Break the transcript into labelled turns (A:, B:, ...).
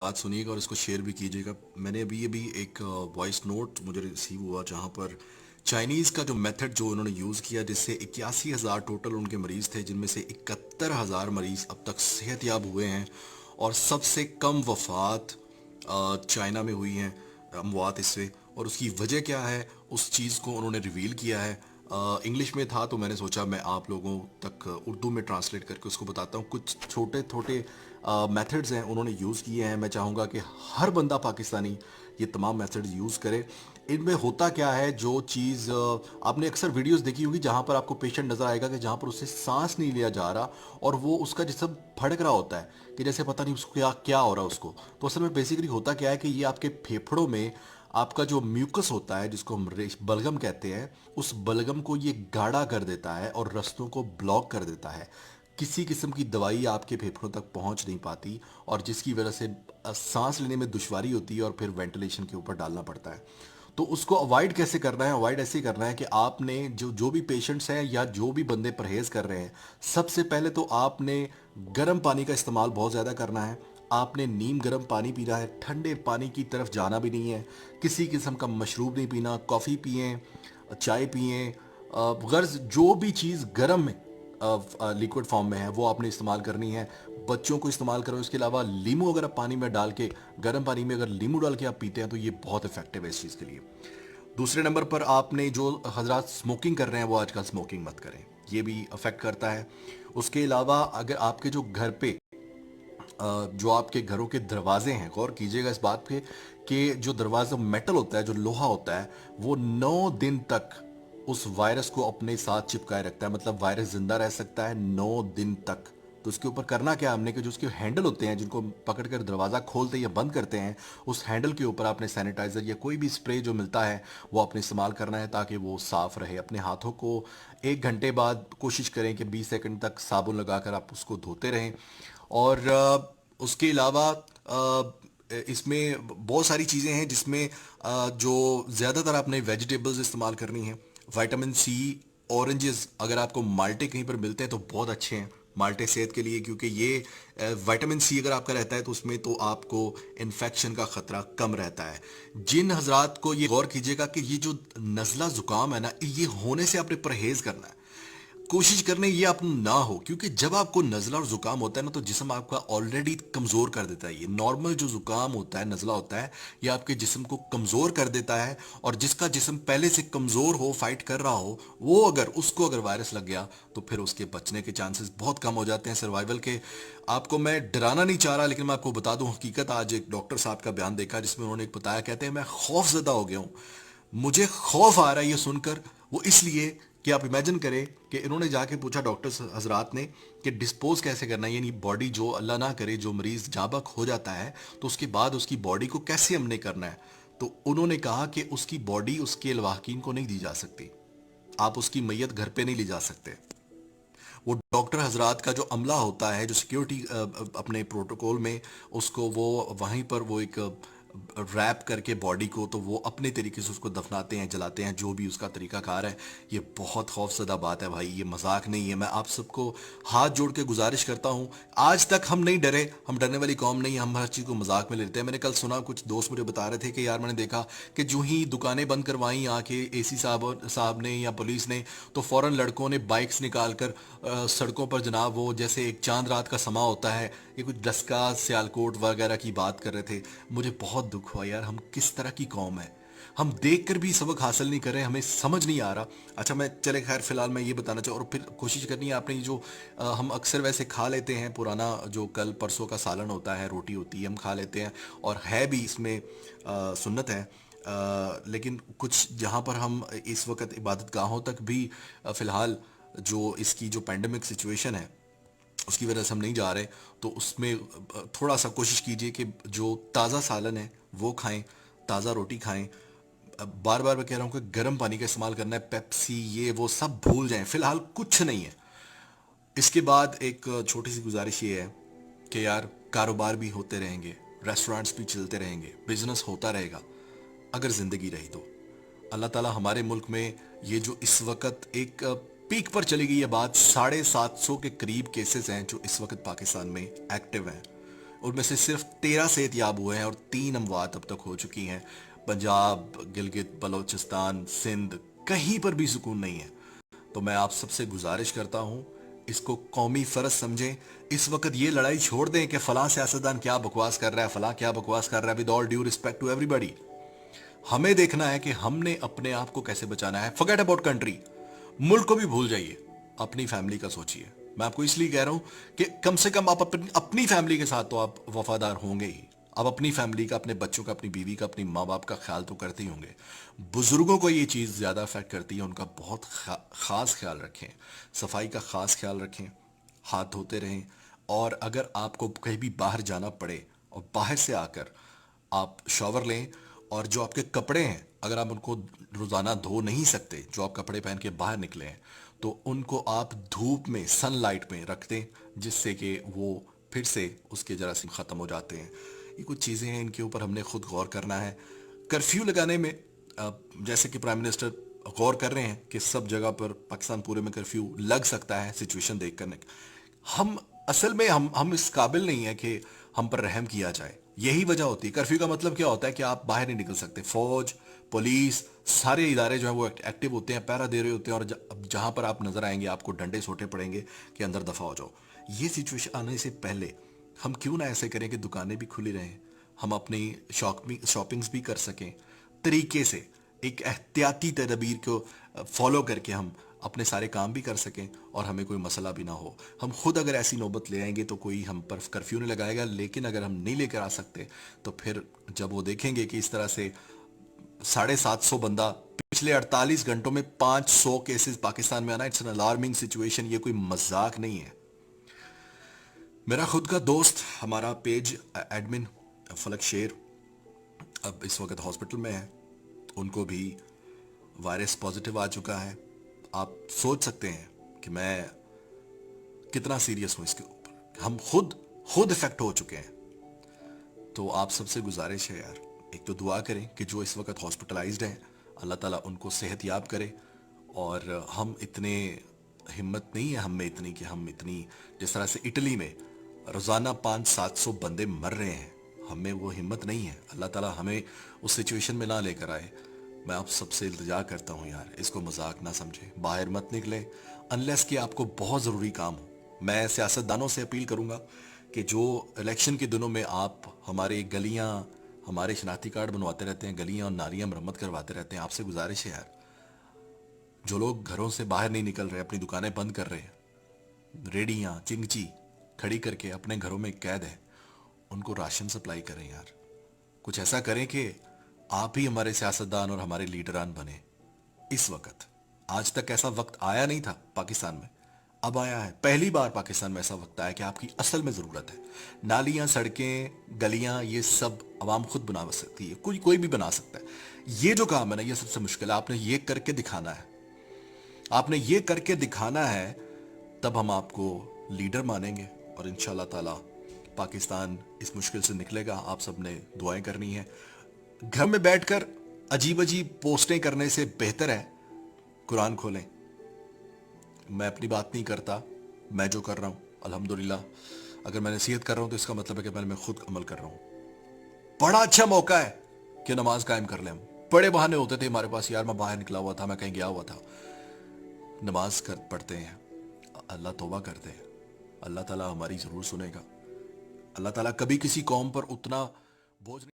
A: बात सुनिएगा और इसको शेयर भी कीजिएगा। मैंने अभी अभी एक वॉइस नोट मुझे रिसीव हुआ जहाँ पर चाइनीज़ का जो मेथड जो उन्होंने यूज़ किया, जिससे 81,000 टोटल उनके मरीज़ थे, जिनमें से 71,000 मरीज़ अब तक सेहतयाब हुए हैं। और सबसे कम वफ़ात चाइना में हुई हैं, अमवात इससे। और उसकी वजह क्या है, उस चीज़ को उन्होंने रिवील किया है। इंग्लिश में था तो मैंने सोचा मैं आप लोगों तक उर्दू में ट्रांसलेट करके उसको बताता हूँ। कुछ छोटे छोटे मेथड्स हैं उन्होंने यूज़ किए हैं। मैं चाहूँगा कि हर बंदा पाकिस्तानी ये तमाम मेथड्स यूज़ करे। इनमें होता क्या है, जो चीज़ आपने अक्सर वीडियोस देखी होगी जहाँ पर आपको पेशेंट नज़र आएगा कि जहाँ पर उससे सांस नहीं लिया जा रहा और वो उसका जिस्म फड़क रहा होता है कि जैसे पता नहीं उसको क्या क्या हो रहा है उसको। तो असल में बेसिकली होता क्या है कि ये आपके फेफड़ों में आपका जो म्यूकस होता है, जिसको हम बलगम कहते हैं, उस बलगम को ये गाढ़ा कर देता है और रस्तों को ब्लॉक कर देता है। किसी किस्म की दवाई आपके फेफड़ों तक पहुंच नहीं पाती और जिसकी वजह से सांस लेने में दुश्वारी होती है और फिर वेंटिलेशन के ऊपर डालना पड़ता है। तो उसको अवॉइड कैसे करना है? अवॉइड ऐसे ही करना है कि आपने जो जो भी पेशेंट्स हैं या जो भी बंदे परहेज कर रहे हैं, सबसे पहले तो आपने गर्म पानी का इस्तेमाल बहुत ज़्यादा करना है। आपने नीम गर्म पानी पीना है, ठंडे पानी की तरफ जाना भी नहीं है। किसी किस्म का मशरूब नहीं पीना, कॉफ़ी पिएं, चाय पिएं। गर्ज जो भी चीज़ गर्म है लिक्विड फॉर्म में है वो आपने इस्तेमाल करनी है। बच्चों को इस्तेमाल करो। इसके अलावा लीमू अगर आप पानी में डाल के, गर्म पानी में अगर लीमू डाल के आप पीते हैं तो ये बहुत इफेक्टिव है इस चीज़ के लिए। दूसरे नंबर पर आपने जो हजरात स्मोकिंग कर रहे हैं वो आजकल स्मोकिंग मत करें, ये भी अफेक्ट करता है। उसके अलावा अगर आपके जो घर पे जो आपके घरों के दरवाजे हैं, गौर कीजिएगा इस बात पे कि जो दरवाजा मेटल होता है, जो लोहा होता है, वो 9 दिन तक उस वायरस को अपने साथ चिपकाए रखता है। मतलब वायरस जिंदा रह सकता है 9 दिन तक। तो उसके ऊपर करना क्या है हमने कि जो उसके हैंडल होते हैं जिनको पकड़ कर दरवाज़ा खोलते हैं या बंद करते हैं, उस हैंडल के ऊपर आपने सैनिटाइज़र या कोई भी स्प्रे जो मिलता है वो आपने इस्तेमाल करना है ताकि वो साफ़ रहे। अपने हाथों को 1 घंटे बाद कोशिश करें कि 20 सेकंड तक साबुन लगाकर आप उसको धोते रहें। और उसके अलावा इसमें बहुत सारी चीज़ें हैं जिसमें जो ज़्यादातर आपने वेजिटेबल्स इस्तेमाल करनी है। विटामिन सी, ऑरेंजेस, अगर आपको माल्टे कहीं पर मिलते हैं तो बहुत अच्छे हैं माल्टे सेहत के लिए, क्योंकि ये विटामिन सी अगर आपका रहता है तो उसमें तो आपको इन्फेक्शन का ख़तरा कम रहता है। जिन हजरात को ये गौर कीजिएगा कि ये जो नज़ला ज़ुकाम है ना, ये होने से आपने परहेज़ करना है। कोशिश करने ये आप ना हो, क्योंकि जब आपको नज़ला और ज़ुकाम होता है ना तो जिस्म आपका ऑलरेडी कमज़ोर कर देता है। ये नॉर्मल जो ज़ुकाम होता है, नज़ला होता है, ये आपके जिस्म को कमज़ोर कर देता है। और जिसका जिस्म पहले से कमज़ोर हो, फाइट कर रहा हो, वो अगर उसको अगर वायरस लग गया तो फिर उसके बचने के चांसेस बहुत कम हो जाते हैं सर्वाइवल के। आपको मैं डराना नहीं चाह रहा, लेकिन मैं आपको बता दूं हकीकत। आज एक डॉक्टर साहब का बयान देखा जिसमें उन्होंने एक बताया, कहते हैं मैं खौफजदा हो गया हूँ, मुझे खौफ आ रहा है ये सुनकर। वो इसलिए कि आप इमेजिन करें कि इन्होंने जाके पूछा डॉक्टर हजरात ने कि डिस्पोज कैसे करना है, यानी बॉडी जो अल्लाह ना करे जो मरीज जाबक हो जाता है तो उसके बाद उसकी बॉडी को कैसे हमने करना है। तो उन्होंने कहा कि उसकी बॉडी उसके लवाहकीन को नहीं दी जा सकती, आप उसकी मैयत घर पे नहीं ले जा सकते। वो डॉक्टर हजरात का जो अमला होता है, जो सिक्योरिटी अपने प्रोटोकॉल में उसको वो वहीं पर वो एक रैप करके बॉडी को, तो वो अपने तरीके से उसको दफनाते हैं, जलाते हैं, जो भी उसका तरीका कार है। ये बहुत खौफजदा बात है भाई, ये मजाक नहीं है। मैं आप सबको हाथ जोड़ के गुजारिश करता हूँ, आज तक हम नहीं डरे, हम डरने वाली कौम नहीं, हम हर चीज़ को मजाक में लेते हैं। मैंने कल सुना, कुछ दोस्त मुझे बता रहे थे कि यार मैंने देखा कि जो ही दुकानें बंद करवाई आके एसी साहब ने या पुलिस ने, तो फौरन लड़कों ने बाइक्स निकाल कर सड़कों पर जनाब वो जैसे एक चांद रात का समा होता है, ये कुछ डस्का सियालकोट वगैरह की बात कर रहे थे। मुझे बहुत दुख हुआ यार, हम किस तरह की कौम है, हम देख कर भी सबक हासिल नहीं कर रहे, हमें समझ नहीं आ रहा। अच्छा मैं चले खैर फिलहाल मैं ये बताना चाहूँ, और फिर कोशिश करनी है आपने जो हम अक्सर वैसे खा लेते हैं पुराना जो कल परसों का सालन होता है, रोटी होती है, हम खा लेते हैं और है भी इसमें सुन्नत है। लेकिन कुछ जहाँ पर हम इस वक्त इबादत गाहों तक भी फ़िलहाल जो इसकी जो पैंडमिक सिचुएशन है उसकी वजह से हम नहीं जा रहे, तो उसमें थोड़ा सा कोशिश कीजिए कि जो ताज़ा सालन है वो खाएं, ताज़ा रोटी खाएं। बार बार मैं कह रहा हूँ कि गर्म पानी का इस्तेमाल करना है, पेप्सी ये वो सब भूल जाएं, फिलहाल कुछ नहीं है। इसके बाद एक छोटी सी गुजारिश ये है कि यार कारोबार भी होते रहेंगे, रेस्टोरेंट्स भी चलते रहेंगे, बिजनेस होता रहेगा अगर ज़िंदगी रही तो। अल्लाह ताला हमारे मुल्क में ये जो इस वक्त एक पीक पर चली गई है बात, 750 के करीब केसेस हैं जो इस वक्त पाकिस्तान में एक्टिव हैं। ان میں سے صرف 13 صحت یاب ہوئے ہیں اور 3 اموات اب تک ہو چکی ہیں. پنجاب، گلگت بلوچستان، سندھ، کہیں پر بھی سکون نہیں ہے. تو میں آپ سب سے گزارش کرتا ہوں اس کو قومی فرض سمجھیں. اس وقت یہ لڑائی چھوڑ دیں کہ فلاں سیاستدان کیا بکواس کر رہا ہے، فلاں کیا بکواس کر رہا ہے. With all due respect to everybody, ہمیں دیکھنا ہے کہ ہم نے اپنے آپ کو کیسے بچانا ہے. فرگیٹ اباؤٹ کنٹری، ملک کو بھی بھول جائیے، اپنی فیملی کا سوچیے. میں آپ کو اس لیے کہہ رہا ہوں کہ کم سے کم آپ اپنی فیملی کے ساتھ تو آپ وفادار ہوں گے ہی. آپ اپنی فیملی کا، اپنے بچوں کا، اپنی بیوی کا، اپنی ماں باپ کا خیال تو کرتے ہی ہوں گے. بزرگوں کو یہ چیز زیادہ افیکٹ کرتی ہے، ان کا بہت خاص خیال رکھیں، صفائی کا خاص خیال رکھیں، ہاتھ دھوتے رہیں. اور اگر آپ کو کہیں بھی باہر جانا پڑے اور باہر سے آ کر آپ شاور لیں، اور جو آپ کے کپڑے ہیں اگر آپ ان کو روزانہ دھو نہیں سکتے، جو آپ کپڑے پہن کے باہر نکلے ہیں، تو ان کو آپ دھوپ میں، سن لائٹ میں رکھ دیں، جس سے کہ وہ پھر سے اس کے جراثیم ختم ہو جاتے ہیں. یہ کچھ چیزیں ہیں، ان کے اوپر ہم نے خود غور کرنا ہے. کرفیو لگانے میں جیسے کہ پرائم منسٹر غور کر رہے ہیں کہ سب جگہ پر پاکستان پورے میں کرفیو لگ سکتا ہے سچویشن دیکھ کرنے. ہم اصل میں ہم اس قابل نہیں ہے کہ ہم پر رحم کیا جائے. یہی وجہ ہوتی ہے کرفیو کا مطلب کیا ہوتا ہے کہ آپ باہر نہیں نکل سکتے. فوج، پولیس، سارے ادارے جو ہیں وہ ایکٹیو ہوتے ہیں، پہرا دے رہے ہوتے ہیں، اور جہاں پر آپ نظر آئیں گے آپ کو ڈنڈے سوٹے پڑیں گے کہ اندر دفع ہو جاؤ. یہ سچویشن آنے سے پہلے ہم کیوں نہ ایسے کریں کہ دکانیں بھی کھلی رہیں، ہم اپنی شاپنگز بھی کر سکیں طریقے سے، ایک احتیاطی تدابیر کو فالو کر کے ہم اپنے سارے کام بھی کر سکیں اور ہمیں کوئی مسئلہ بھی نہ ہو. ہم خود اگر ایسی نوبت لے آئیں گے تو کوئی ہم پر کرفیو نہیں لگائے گا. لیکن اگر ہم نہیں لے کر آ سکتے تو پھر جب وہ دیکھیں گے کہ اس طرح سے 750 بندہ پچھلے 48 گھنٹوں میں 500 کیسز پاکستان میں آنا، اٹس این الارمنگ سچویشن. یہ کوئی مذاق نہیں ہے. میرا خود کا دوست، ہمارا پیج ایڈمن فلک شیر، اب اس وقت ہاسپٹل میں ہے. ان کو بھی وائرس پازیٹیو آ چکا ہے. آپ سوچ سکتے ہیں کہ میں کتنا سیریس ہوں اس کے اوپر. ہم خود افیکٹ ہو چکے ہیں. تو آپ سب سے گزارش ہے یار، ایک تو دعا کریں کہ جو اس وقت ہاسپٹلائزڈ ہیں اللہ تعالیٰ ان کو صحت یاب کرے. اور ہم اتنے ہمت نہیں ہے ہم میں اتنی کہ ہم اتنی، جس طرح سے اٹلی میں روزانہ 500-700 بندے مر رہے ہیں، ہمیں وہ ہمت نہیں ہے. اللہ تعالیٰ ہمیں اس سچویشن میں نہ لے کر آئے. میں آپ سب سے التجا کرتا ہوں یار، اس کو مذاق نہ سمجھیں، باہر مت نکلیں انلیس کہ آپ کو بہت ضروری کام ہو. میں سیاستدانوں سے اپیل کروں گا کہ جو الیکشن کے دنوں میں آپ ہمارے گلیاں، ہمارے شناختی کارڈ بنواتے رہتے ہیں، گلیاں اور نالیاں مرمت کرواتے رہتے ہیں، آپ سے گزارش ہے یار، جو لوگ گھروں سے باہر نہیں نکل رہے، اپنی دکانیں بند کر رہے ہیں، ریڑیاں چنگچی کھڑی کر کے اپنے گھروں میں قید ہیں، ان کو راشن سپلائی کریں یار. کچھ ایسا کریں کہ آپ ہی ہمارے سیاستدان اور ہمارے لیڈران بنے. اس وقت، آج تک ایسا وقت آیا نہیں تھا پاکستان میں، اب آیا ہے. پہلی بار پاکستان میں ایسا وقت آیا کہ آپ کی اصل میں ضرورت ہے. نالیاں، سڑکیں، گلیاں، یہ سب عوام خود بنا سکتی ہے، کوئی بھی بنا سکتا ہے. یہ جو کام ہے نا، یہ سب سے مشکل ہے. آپ نے یہ کر کے دکھانا ہے، آپ نے یہ کر کے دکھانا ہے، تب ہم آپ کو لیڈر مانیں گے. اور انشاءاللہ تعالی پاکستان اس مشکل سے نکلے گا. آپ سب نے دعائیں کرنی ہیں. گھر میں بیٹھ کر عجیب عجیب پوسٹیں کرنے سے بہتر ہے قرآن کھولیں. میں اپنی بات نہیں کرتا، میں جو کر رہا ہوں الحمدللہ، اگر میں نصیحت کر رہا ہوں تو اس کا مطلب ہے کہ میں خود عمل کر رہا ہوں. بڑا اچھا موقع ہے کہ نماز قائم کر لیں. ہم بڑے بہانے ہوتے تھے ہمارے پاس، یار میں باہر نکلا ہوا تھا، میں کہیں گیا ہوا تھا. نماز پڑھتے ہیں، اللہ توبہ کرتے ہیں، اللہ تعالیٰ ہماری ضرور سنے گا. اللہ تعالیٰ کبھی کسی قوم پر اتنا بوجھ نہیں